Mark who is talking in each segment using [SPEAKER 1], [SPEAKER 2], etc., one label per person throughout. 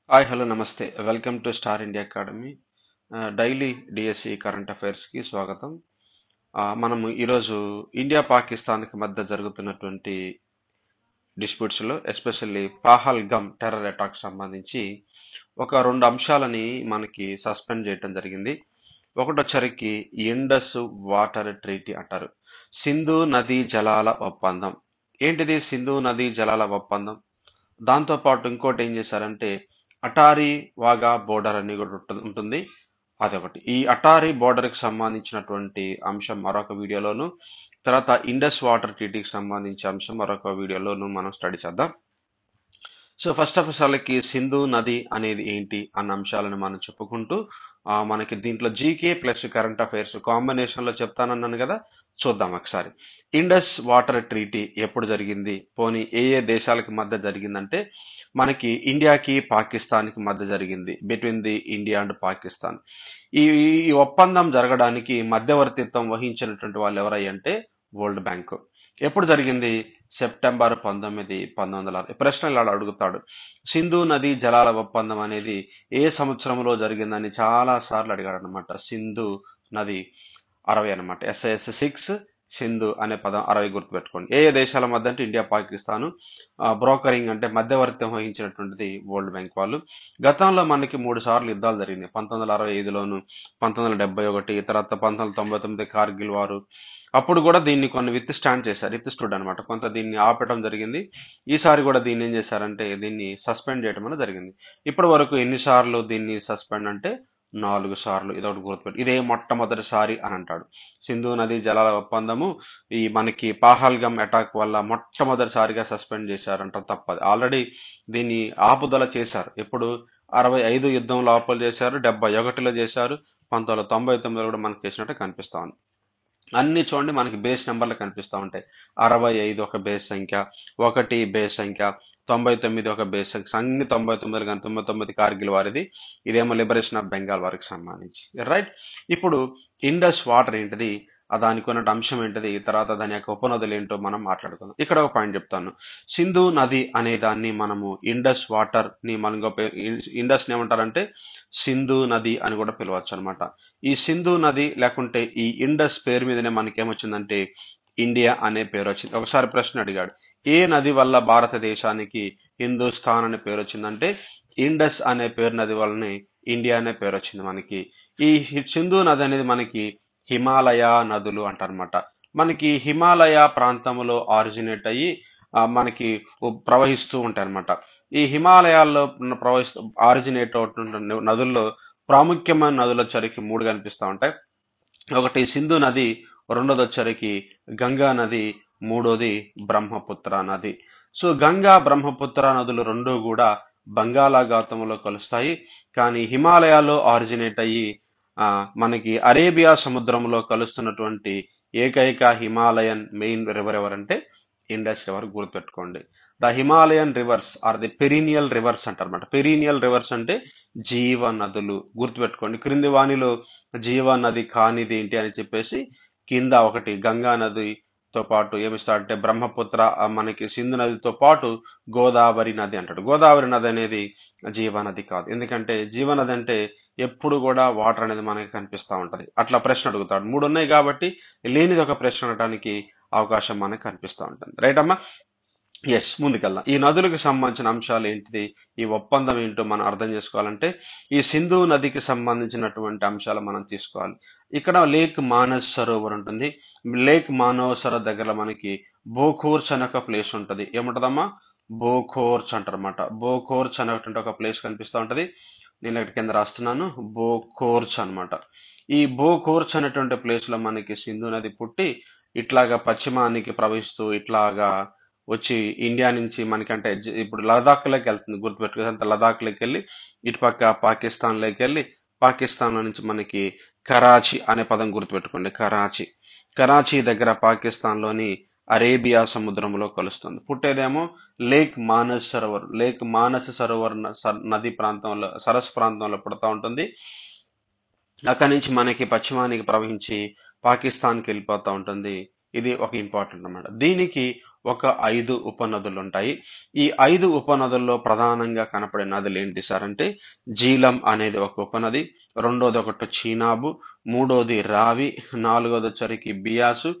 [SPEAKER 1] Hi hello నమస్తే welcome to star India academy daily DSC current అఫైర్స్కి స్వాగతం. మనము ఈరోజు ఇండియా పాకిస్తాన్కి మధ్య జరుగుతున్నటువంటి డిస్ప్యూట్స్లో ఎస్పెషల్లీ పాహల్గమ్ టెర్రర్ అటాక్ సంబంధించి ఒక రెండు అంశాలని మనకి సస్పెండ్ చేయడం జరిగింది. ఒకటొచ్చరికి ఇండస్ వాటర్ ట్రీటీ అంటారు, సింధు నదీ జలాల ఒప్పందం. ఏంటిది సింధు నదీ జలాల ఒప్పందం? దాంతో పాటు ఇంకోటి ఏం చేశారంటే అటారీ వాగా బోర్డర్ అని కూడా ఉంటుంది. అదొకటి. ఈ అటారీ బోర్డర్ కి సంబంధించినటువంటి అంశం మరొక వీడియోలోను, తర్వాత ఇండస్ వాటర్ ట్రీటీకి సంబంధించిన అంశం మరొక వీడియోలోను మనం స్టడీ చేద్దాం. సో ఫస్ట్ ఆఫ్ ఆల్కి సింధు నది అనేది ఏంటి అన్న అంశాలను మనం చెప్పుకుంటూ మనకి దీంట్లో GK plus current affairs combination లో చెప్తానన్నాను కదా, చూద్దాం ఒకసారి. ఇండస్ వాటర్ ట్రీటీ ఎప్పుడు జరిగింది, పోనీ ఏ ఏ దేశాలకు మధ్య జరిగిందంటే మనకి ఇండియాకి పాకిస్తాన్కి మధ్య జరిగింది, between the India and Pakistan. ఈ ఒప్పందం జరగడానికి మధ్యవర్తిత్వం వహించినటువంటి వాళ్ళు ఎవరై అంటే వరల్డ్ బ్యాంక్. ఎప్పుడు జరిగింది? సెప్టెంబర్ 1960. ప్రశ్న ఇలా అడుగుతాడు, సింధు నది జలాల ఒప్పందం అనేది ఏ సంవత్సరంలో జరిగిందని చాలా సార్లు అడిగాడు అనమాట. సింధు నది 60 అనమాట, SIS 6 సింధు అనే పదం 60 గుర్తుపెట్టుకోండి. ఏ ఏ దేశాల మధ్య అంటే ఇండియా పాకిస్తాన్. బ్రోకరింగ్ అంటే మధ్యవర్తిత్వం వహించినటువంటిది వరల్డ్ బ్యాంక్ వాళ్ళు. గతంలో మనకి 3 సార్లు యుద్ధాలు జరిగినాయి. 1965లోను, 1971, తర్వాత 1999 కార్గిల్ వారు. అప్పుడు కూడా దీన్ని కొన్ని విత్ స్టాండ్ చేశారు, విత్ స్టూడ్ అనమాట, కొంత దీన్ని ఆపటం జరిగింది. ఈసారి కూడా దీన్ని ఏం చేశారంటే దీన్ని సస్పెండ్ చేయడం అనేది జరిగింది. ఇప్పటి వరకు ఎన్నిసార్లు దీన్ని సస్పెండ్ అంటే 4 సార్లు. ఇదొకటి గుర్తుపెట్టు, ఇదే మొట్టమొదటిసారి అని అంటాడు. సింధు నది జలాల ఒప్పందము ఈ మనకి పాహల్గమ్ అటాక్ వల్ల మొట్టమొదటిసారిగా సస్పెండ్ చేశారంట. తప్పదు. ఆల్రెడీ దీన్ని ఆపుదల చేశారు. ఎప్పుడు 65 యుద్ధంలో ఆపుదల చేశారు, 71లో చేశారు, 1999లో కూడా మనకు చేసినట్టు కనిపిస్తా ఉంది. అన్ని చూడండి మనకి బేస్ నెంబర్లు కనిపిస్తూ ఉంటాయి. 65 ఒక బేస్ సంఖ్య, 1 బేస్ సంఖ్య, 99 ఒక బేస్ సంఖ్య, అన్ని 99 కానీ 99 కార్గిల్ వారిది, ఇదేమో లిబరేషన్ ఆఫ్ బెంగాల్ వారికి సంబంధించి. రైట్. ఇప్పుడు ఇండస్ వాటర్ ఏంటిది, దానికి ఉన్న అంశం ఏంటిది, తర్వాత దాని యొక్క ఉపనదులు ఏంటో మనం మాట్లాడుకుందాం. ఇక్కడ ఒక పాయింట్ చెప్తాను. సింధు నది అనే దాన్ని మనము ఇండస్ వాటర్ ని మనం ఇండస్ ఏమంటారంటే సింధు నది అని కూడా పిలవచ్చు అనమాట. ఈ సింధు నది లేకుంటే ఈ ఇండస్ పేరు మీదనే మనకేమొచ్చిందంటే ఇండియా అనే పేరు వచ్చింది. ఒకసారి ప్రశ్న అడిగాడు, ఏ నది వల్ల భారతదేశానికి హిందుస్థాన్ అనే పేరు వచ్చిందంటే ఇండస్ అనే పేరు నది వల్లనే ఇండియా అనే పేరు వచ్చింది మనకి. ఈ సింధు నది అనేది మనకి హిమాలయ నదులు అంటారనమాట. మనకి హిమాలయ ప్రాంతంలో ఆరిజినేట్ అయ్యి మనకి ప్రవహిస్తూ ఉంటాయి అనమాట. ఈ హిమాలయాల్లో ఆరిజినేట్ అవుతున్న నదుల్లో ప్రాముఖ్యమైన నదులు వచ్చరికి 3 కనిపిస్తూ ఉంటాయి. ఒకటి సింధు నది, రెండోది వచ్చరికి గంగా నది, మూడోది బ్రహ్మపుత్ర నది. సో గంగా బ్రహ్మపుత్ర నదులు రెండు కూడా బంగాళాఖాతంలో కలుస్తాయి. కానీ హిమాలయాల్లో ఆరిజినేట్ అయ్యి మనకి అరేబియా సముద్రంలో కలుస్తున్నటువంటి ఏకైక హిమాలయన్ మెయిన్ రివర్ ఎవరంటే ఇండస్ రివర్. గుర్తుపెట్టుకోండి. The Himalayan rivers are the perennial rivers అంటారన్నమాట. పెరీనియల్ రివర్స్ అంటే జీవ నదులు. గుర్తుపెట్టుకోండి. క్రింది వాణిలో జీవ నది కానిది ఏంటి అని చెప్పేసి కింద ఒకటి గంగా నదితో పాటు ఏమిస్తాడంటే బ్రహ్మపుత్ర, మనకి సింధు నదితో పాటు గోదావరి నది అంటాడు. గోదావరి నది అనేది జీవనది కాదు. ఎందుకంటే జీవనది అంటే ఎప్పుడు కూడా వాటర్ అనేది మనకి కనిపిస్తూ ఉంటది. అట్లా ప్రశ్న అడుగుతాడు. 3 ఉన్నాయి కాబట్టి లేనిది ఒక ప్రశ్న అడగడానికి అవకాశం మనకు కనిపిస్తూ ఉంటుంది. రైట్ అమ్మా? ఎస్, ముందుకెళ్దాం. ఈ నదులకు సంబంధించిన అంశాలు ఏంటిది, ఈ ఒప్పందం ఏంటో మనం అర్థం చేసుకోవాలంటే ఈ సింధు నదికి సంబంధించినటువంటి అంశాలు మనం తీసుకోవాలి. ఇక్కడ లేక్ మానస్ సరోవర్ ఉంటుంది. లేక్ మానస్ సరోవర్ దగ్గర మనకి బోఖోర్చ్ అనే ఒక ప్లేస్ ఉంటది. ఏముంటదమ్మా? బోఖోర్చ్ అంటారన్నమాట. బోఖోర్చ్ అనేటువంటి ఒక ప్లేస్ కనిపిస్తూ ఉంటది. నేను ఇక్కడ కింద రాస్తున్నాను, బోఖోర్చ్ అనమాట. ఈ బోఖోర్చ్ అనేటువంటి ప్లేస్ లో మనకి సింధు నది పుట్టి ఇట్లాగా పశ్చిమానికి ప్రవహిస్తూ ఇట్లాగా వచ్చి ఇండియా నుంచి మనకంటే ఇప్పుడు లదాఖ్ లోకి వెళ్తుంది. గుర్తుపెట్టుకుంటే లదాఖ్ లోకి వెళ్ళి ఇటుపక్క పాకిస్తాన్ లోకి వెళ్ళి పాకిస్తాన్ లో నుంచి మనకి కరాచీ అనే పదం గుర్తుపెట్టుకోండి. కరాచీ దగ్గర పాకిస్తాన్ లోని అరేబియా సముద్రంలో కలుస్తుంది. పుట్టేదేమో లేక్ మానస్ సరోవర్. లేక్ మానస్ సరోవర్ నది ప్రాంతంలో, సరస్సు ప్రాంతంలో పుడతా ఉంటుంది. అక్కడి నుంచి మనకి పశ్చిమానికి ప్రవహించి పాకిస్తాన్కి వెళ్ళిపోతూ ఉంటుంది. ఇది ఒక ఇంపార్టెంట్ అన్నమాట. దీనికి ఒక 5 ఉపనదులు ఉంటాయి. ఈ 5 ఉపనదుల్లో ప్రధానంగా కనపడే నదులు ఏంటి సార్ అంటే జీలం అనేది ఒక ఉపనది, రెండోది ఒకటి చీనాబు, మూడోది రావి, నాలుగోది వచ్చరికి బియాసు,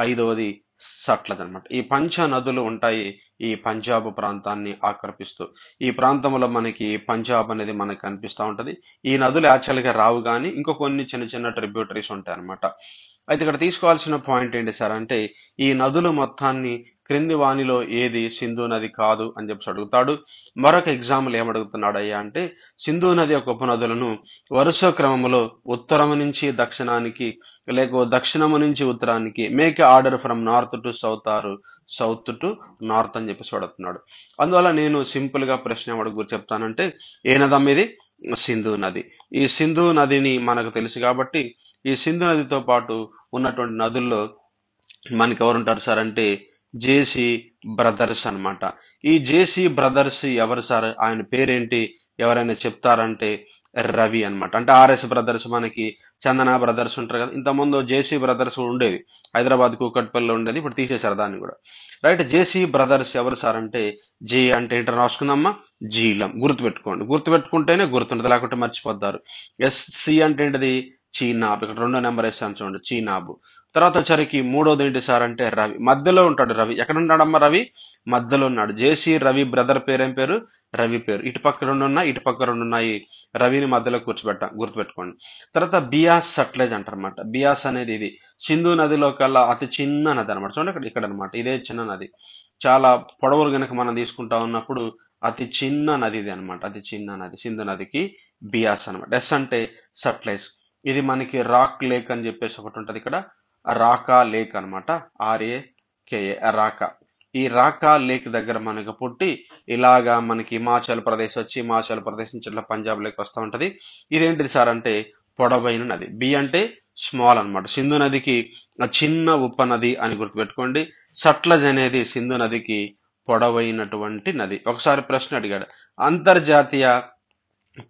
[SPEAKER 1] ఐదవది సట్లజ్ అనమాట. ఈ పంచ నదులు ఉంటాయి ఈ పంజాబ్ ప్రాంతాన్ని ఆక్రమిస్తూ. ఈ ప్రాంతంలో మనకి పంజాబ్ అనేది మనకి కనిపిస్తూ ఉంటది. ఈ నదులు యాక్చువల్గా రావు కానీ ఇంకో కొన్ని చిన్న చిన్న ట్రిబ్యూటరీస్ ఉంటాయి అనమాట. అయితే ఇక్కడ తీసుకోవాల్సిన పాయింట్ ఏంటి సార్ అంటే ఈ నదులు మొత్తాన్ని క్రింది వానిలో ఏది సింధు నది కాదు అని చెప్పి అడుగుతాడు. మరొక ఎగ్జాంపుల్ ఏమడుగుతున్నాడయ్యా అంటే సింధు నది యొక్క ఉపనదులను వరుస క్రమంలో ఉత్తరము నుంచి దక్షిణానికి లేక దక్షిణము నుంచి ఉత్తరానికి make order from north to south or south to north అని చెప్పేసి అడుగుతున్నాడు. అందువల్ల నేను సింపుల్ గా ప్రశ్న అడుగు చెప్తానంటే ఏ నదం ఇది? సింధు నది. ఈ సింధు నదిని మనకు తెలుసు కాబట్టి ఈ సింధు నదితో పాటు ఉన్నటువంటి నదుల్లో మనకి ఎవరుంటారు సార్ అంటే జేసీ బ్రదర్స్ అన్నమాట. ఈ జేసీ బ్రదర్స్ ఎవరు సార్? ఆయన పేరేంటి ఎవరైనా చెప్తారంటే రవి అన్నమాట. అంటే ఆర్ఎస్ బ్రదర్స్ మనకి చందన బ్రదర్స్ ఉంటారు కదా, ఇంతకుముందు జేసీ బ్రదర్స్ ఉండేది, హైదరాబాద్ కూకట్పల్లిలో ఉండేది, ఇప్పుడు తీసేశారు దాన్ని కూడా. రైట్, జేసీ బ్రదర్స్ ఎవరు సార్ అంటే జే అంటే ఏంటో రాసుకుందామా, జీలం. గుర్తుపెట్టుకోండి, గుర్తుపెట్టుకుంటేనే గుర్తుంటది, లేకుంటే మర్చిపోతారు. సి అంటే ఏంటిది? చీనాబ్. ఇక్కడ 2వ నెంబర్ వేస్తాను చూడండి, చీనాబు. తర్వాత వచ్చరికి మూడోది ఏంటి సార్ అంటే రవి. మధ్యలో ఉంటాడు రవి. ఎక్కడ ఉన్నాడమ్మా రవి? మధ్యలో ఉన్నాడు. జేసీ రవి బ్రదర్ పేరేం పేరు? రవి పేరు. ఇటు పక్క 2 ఉన్నాయి, ఇటు పక్క 2 ఉన్నాయి. రవిని మధ్యలో గుర్తుపెట్టుకోండి. తర్వాత బియాస్ సట్లెజ్ అంటారన్నమాట. బియాస్ అనేది ఇది సింధు నదిలో కల్లా అతి చిన్న నది అనమాట. చూడండి ఇక్కడ అనమాట, ఇదే చిన్న నది. చాలా పొడవులు గనక మనం తీసుకుంటా ఉన్నప్పుడు అతి చిన్న నది ఇది అనమాట. అతి చిన్న నది సింధు నదికి బియాస్ అనమాట. ఎస్ అంటే సట్లెజ్. ఇది మనకి రాక్ లేక్ అని చెప్పేసి ఒకటి ఉంటది ఇక్కడ, రాకా లేక్ అనమాట. RAKA రాకా. ఈ రాకా లేక్ దగ్గర మనకు పుట్టి ఇలాగా మనకి హిమాచల్ ప్రదేశ్ వచ్చి హిమాచల్ ప్రదేశ్ నుంచి ఇట్లా పంజాబ్ లేక్ వస్తూ ఉంటది. ఇదేంటిది సార్ అంటే పొడవైన నది. బి అంటే స్మాల్ అన్నమాట. సింధు నదికి చిన్న ఉపనది అని గుర్తుపెట్టుకోండి. సట్లజ్ అనేది సింధు నదికి పొడవైనటువంటి నది. ఒకసారి ప్రశ్న అడిగాడు, అంతర్జాతీయ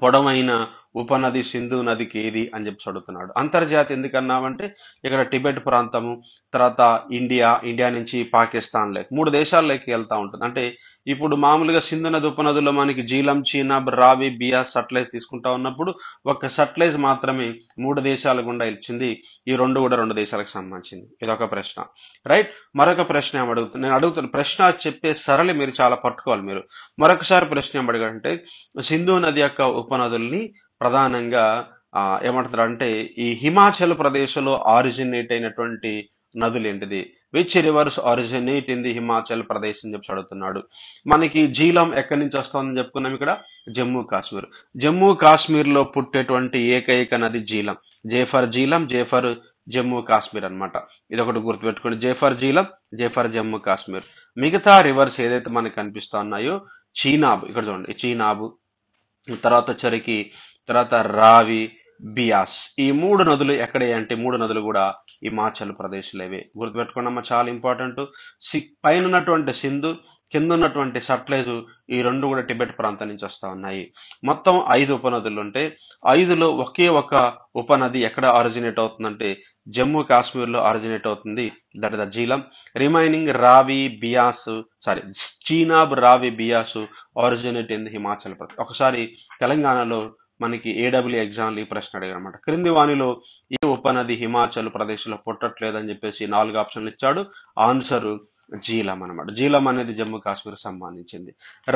[SPEAKER 1] పొడవైన ఉపనది సింధు నదికి ఏది అని చెప్పి అడుగుతున్నాడు. అంతర్జాతీయ ఎందుకన్నామంటే ఇక్కడ టిబెట్ ప్రాంతము, తర్వాత ఇండియా నుంచి పాకిస్తాన్ లేక్ 3 దేశాల్లోకి వెళ్తా ఉంటుంది. అంటే ఇప్పుడు మామూలుగా సింధు నది ఉపనదుల్లో మనకి జీలం, చీనాబ్, రావి, బియాస్, సట్లెజ్ తీసుకుంటా ఉన్నప్పుడు ఒక సట్లెజ్ మాత్రమే 3 దేశాల గుండా ఇచ్చింది. ఈ రెండు కూడా 2 దేశాలకు సంబంధించింది. ఇదొక ప్రశ్న. రైట్, మరొక ప్రశ్న నేను అడుగుతున్న ప్రశ్న చెప్పే సరళి మీరు చాలా పట్టుకోవాలి మీరు. మరొకసారి ప్రశ్న ఏమడిగాడంటే సింధు నది యొక్క ఉపనదుల్ని ప్రధానంగా ఏమంటారు అంటే ఈ హిమాచల్ ప్రదేశ్ లో ఆరిజినేట్ అయినటువంటి నదులు ఏంటిది? Which reverse originate in the Himachal Pradesh అని చెప్పి అడుగుతున్నాడు. మనకి జీలం ఎక్కడి నుంచి వస్తుందని చెప్పుకున్నాం ఇక్కడ, జమ్మూ కాశ్మీర్. జమ్మూ కాశ్మీర్ లో పుట్టేటువంటి ఏకైక నది జీలం. జేఫర్ జీలం, జేఫర్ జమ్మూ కాశ్మీర్ అన్నమాట. ఇది ఒకటి గుర్తుపెట్టుకోండి, జేఫర్ జీలం, జేఫర్ జమ్మూ కాశ్మీర్. మిగతా రివర్స్ ఏదైతే మనకి కనిపిస్తా ఉన్నాయో చీనాబ్, ఇక్కడ చూడండి చీనాబు, తర్వాత వచ్చరికి తర్వాత రావి, బియాస్. ఈ 3 నదులు ఎక్కడే అంటే 3 నదులు కూడా హిమాచల్ ప్రదేశ్ లేవే. గుర్తుపెట్టుకోండమ్మా, చాలా ఇంపార్టెంట్. పైన ఉన్నటువంటి సింధు, కింద ఉన్నటువంటి సట్లెజ్, ఈ 2 కూడా టిబెట్ ప్రాంతం నుంచి వస్తా ఉన్నాయి. మొత్తం 5 ఉపనదులు ఉంటే 5లో ఒకే ఒక ఉపనది ఎక్కడ ఆరిజినేట్ అవుతుందంటే జమ్మూ కాశ్మీర్ లో ఆరిజినేట్ అవుతుంది, that is the Jhelum. Remaining రావి, బియాస్, చీనాబ్, రావి, బియాస్ ఆరిజినేట్ ఇన్ హిమాచల్ ప్రదేశ్. ఒకసారి తెలంగాణలో మనకి AW ఎగ్జామ్ ఈ ప్రశ్న అడిగారు అనమాట. క్రింది వానిలో ఈ ఉపనది హిమాచల్ ప్రదేశ్ లో పుట్టట్లేదని చెప్పేసి 4 ఆప్షన్లు ఇచ్చాడు. ఆన్సర్ జీలం అనమాట. జీలం అనేది జమ్మూ కాశ్మీర్ సంబంధించింది.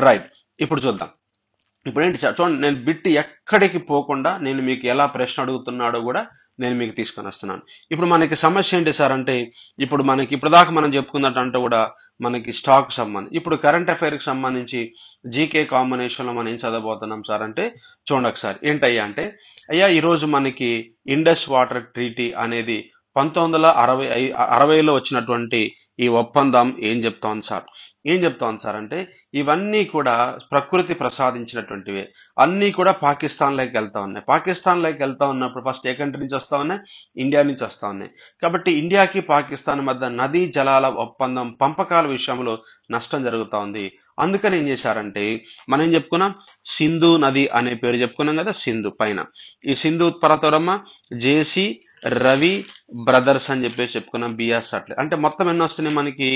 [SPEAKER 1] రైట్, ఇప్పుడు చూద్దాం. ఇప్పుడు ఏంటి చూడండి, నేను బిట్ ఎక్కడికి పోకుండా నేను మీకు ఎలా ప్రశ్న అడుగుతున్నాడో కూడా నేను మీకు తీసుకొని వస్తున్నాను. ఇప్పుడు మనకి సమస్య ఏంటి సార్ అంటే ఇప్పుడు మనకి ఇప్పుడు దాకా మనం చెప్పుకున్నట్టు కూడా మనకి స్టాక్ సంబంధించి, ఇప్పుడు కరెంట్ అఫైర్ కి సంబంధించి జీకే కాంబినేషన్ లో మనం ఏం చదవబోతున్నాం సార్ అంటే చూడండి ఒకసారి. ఏంటయ్యా అంటే అయ్యా ఈరోజు మనకి ఇండస్ వాటర్ ట్రీటీ అనేది 1960లో వచ్చినటువంటి ఈ ఒప్పందం ఏం చెప్తోంది సార్ అంటే ఇవన్నీ కూడా ప్రకృతి ప్రసాదించినటువంటివే. అన్నీ కూడా పాకిస్తాన్ లోకి వెళ్తా ఉన్నాయి. పాకిస్తాన్ లోకి వెళ్తా ఉన్నప్పుడు ఫస్ట్ ఏ కంట్రీ నుంచి వస్తా ఉన్నాయి? ఇండియా నుంచి వస్తా ఉన్నాయి. కాబట్టి ఇండియాకి పాకిస్తాన్ మధ్య నదీ జలాల ఒప్పందం పంపకాల విషయంలో నష్టం జరుగుతా ఉంది. అందుకని ఏం చేశారంటే మనం ఏం చెప్పుకున్నాం, సింధు నది అనే పేరు చెప్పుకున్నాం కదా, సింధు పైన ఈ సింధు పర్వతరమ్మ జేసీ రవి బ్రదర్స్ అని చెప్పేసి చెప్పుకున్నాం, బిఆర్ సట్లెజ్. అంటే మొత్తం ఎన్ని వస్తున్నాయి మనకి?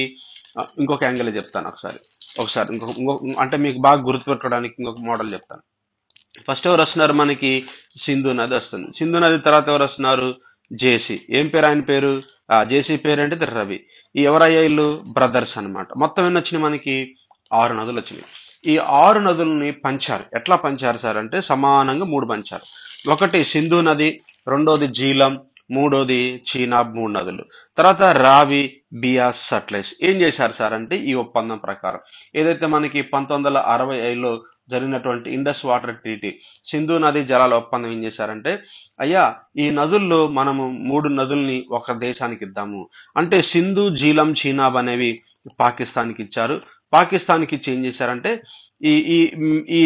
[SPEAKER 1] ఇంకొక యాంగిల్ చెప్తాను ఒకసారి అంటే మీకు బాగా గుర్తుపెట్టుకోవడానికి ఇంకొక మోడల్ చెప్తాను. ఫస్ట్ ఎవరు వస్తున్నారు మనకి? సింధు నది వస్తుంది. సింధు నది తర్వాత ఎవరు వస్తున్నారు? జేసీ. ఏం పేరు ఆయన పేరు? జేసీ పేరు అంటే రవి. ఈ ఎవరయ్యా ఇల్లు? బ్రదర్స్ అన్నమాట. మొత్తం ఎన్ని వచ్చినాయి మనకి? 6 నదులు వచ్చినాయి. ఈ 6 నదుల్ని పంచారు. ఎట్లా పంచారు సార్ అంటే సమానంగా 3 పంచారు. ఒకటి సింధు నది, రెండోది జీలం, మూడోది చీనాబ్, 3 నదులు. తర్వాత రావి, బియాస్, సట్లెజ్. ఏం చేశారు సార్ అంటే ఈ ఒప్పందం ప్రకారం ఏదైతే మనకి 1965లో జరిగినటువంటి ఇండస్ వాటర్ ట్రీటీ, సింధు నది జలాల ఒప్పందం ఏం చేశారంటే, అయ్యా ఈ నదుల్లో మనము 3 నదుల్ని ఒక దేశానికి ఇద్దాము అంటే సింధు, జీలం, చీనాబ్ అనేవి పాకిస్తాన్కి ఇచ్చారు. పాకిస్తాన్కి ఇచ్చి ఏం చేశారంటే ఈ ఈ ఈ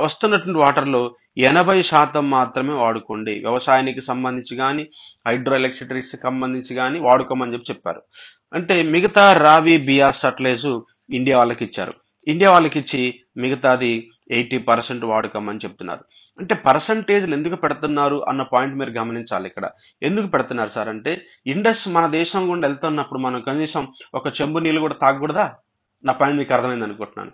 [SPEAKER 1] వస్తున్నటువంటి వాటర్లో 80% మాత్రమే వాడుకోండి, వ్యవసాయానికి సంబంధించి కానీ హైడ్రో ఎలక్ట్రిసిటీకి సంబంధించి కానీ వాడుకోమని చెప్పారు. అంటే మిగతా రావి, బియాస్, సట్లెజ్ ఇండియా వాళ్ళకి ఇచ్చారు. ఇండియా వాళ్ళకి ఇచ్చి మిగతాది 80% వాడుకోమని చెప్తున్నారు. అంటే పర్సంటేజ్లు ఎందుకు పెడుతున్నారు అన్న పాయింట్ మీరు గమనించాలి ఇక్కడ. ఎందుకు పెడుతున్నారు సార్ అంటే ఇండస్ మన దేశం గుండా వెళ్తున్నప్పుడు మనం కనీసం ఒక చెంబు నీళ్ళు కూడా తాగకూడదా? నా పాయింట్ మీకు అర్థమైంది అనుకుంటున్నాను.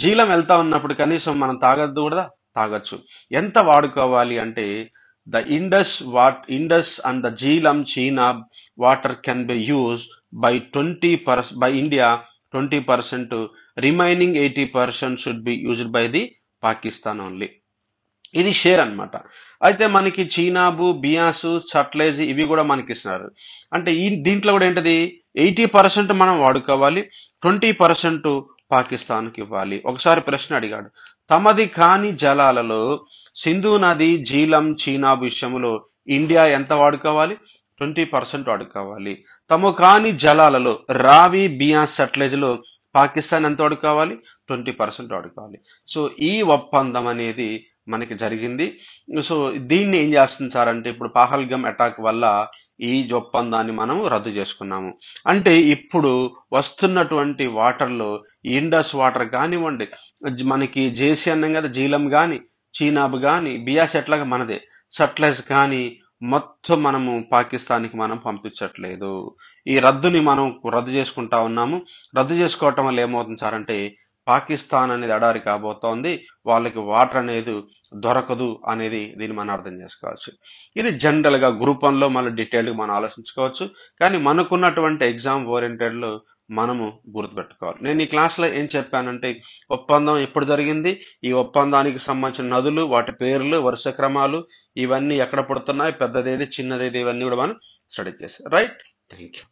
[SPEAKER 1] జీలం వెళ్తా ఉన్నప్పుడు కనీసం మనం తాగద్దు కూడా? తాగొచ్చు. ఎంత వాడుకోవాలి అంటే Indus and the Jhelum Chenab water can be use by 20% by India 20%, remaining 80% should be used by the Pakistan only. ఇది షేర్ అన్నమాట. అయితే మనకి చీనాబు, బియాసు, సట్లెజ్ ఇవి కూడా మనకి ఇస్తున్నారు. అంటే దీంట్లో కూడా ఏంటది? 80% మనం వాడుకోవాలి, 20% పాకిస్తాన్కి ఇవ్వాలి. ఒకసారి ప్రశ్న అడిగాడు, తమది కాని జలాలలో సింధు నది, జీలం, చీనాబ్ విషయంలో ఇండియా ఎంత వాడుకోవాలి? 20% వాడుకోవాలి. తమ కాని జలాలలో రావి, బియాస్, సట్లెజ్ లో పాకిస్తాన్ ఎంత వాడుకోవాలి? 20% వాడుకోవాలి. సో ఈ ఒప్పందం అనేది మనకి జరిగింది. సో దీన్ని ఏం చేస్తుంది సార్ అంటే ఇప్పుడు పహల్గమ్ అటాక్ వల్ల ఈ ఒప్పందాన్ని మనం రద్దు చేసుకున్నాము. అంటే ఇప్పుడు వస్తున్నటువంటి వాటర్లో ఇండస్ వాటర్ కానివ్వండి, మనకి జేసీ అన్నాం కదా, జీలం కానీ, చీనాబ్ కానీ, బియాస్ ఎట్లాగా మనదే, సట్లెజ్ కానీ మొత్తం మనము పాకిస్తాన్కి మనం పంపించట్లేదు. ఈ రద్దుని మనం రద్దు చేసుకుంటా ఉన్నాము. రద్దు చేసుకోవటం వల్ల ఏమవుతుంది సార్ అంటే పాకిస్తాన్ అనేది ఎడారి కాబోతోంది, వాళ్ళకి వాటర్ అనేది దొరకదు అనేది దీన్ని మనం అర్థం చేసుకోవచ్చు. ఇది జనరల్ గా గ్రూప్ 1లో మళ్ళీ డీటెయిల్ గా మనం ఆలోచించుకోవచ్చు. కానీ మనకున్నటువంటి ఎగ్జామ్ ఓరియంటెడ్ లో మనము గుర్తుపెట్టుకోవాలి. నేను ఈ క్లాస్ లో ఏం చెప్పానంటే ఒప్పందం ఎప్పుడు జరిగింది, ఈ ఒప్పందానికి సంబంధించిన నదులు, వాటి పేర్లు, వరుస క్రమాలు, ఇవన్నీ ఎక్కడ పుడుతున్నాయి, పెద్దదేది చిన్నదేది, ఇవన్నీ కూడా మనం స్టడీ చేస్తాం. రైట్? Thank you.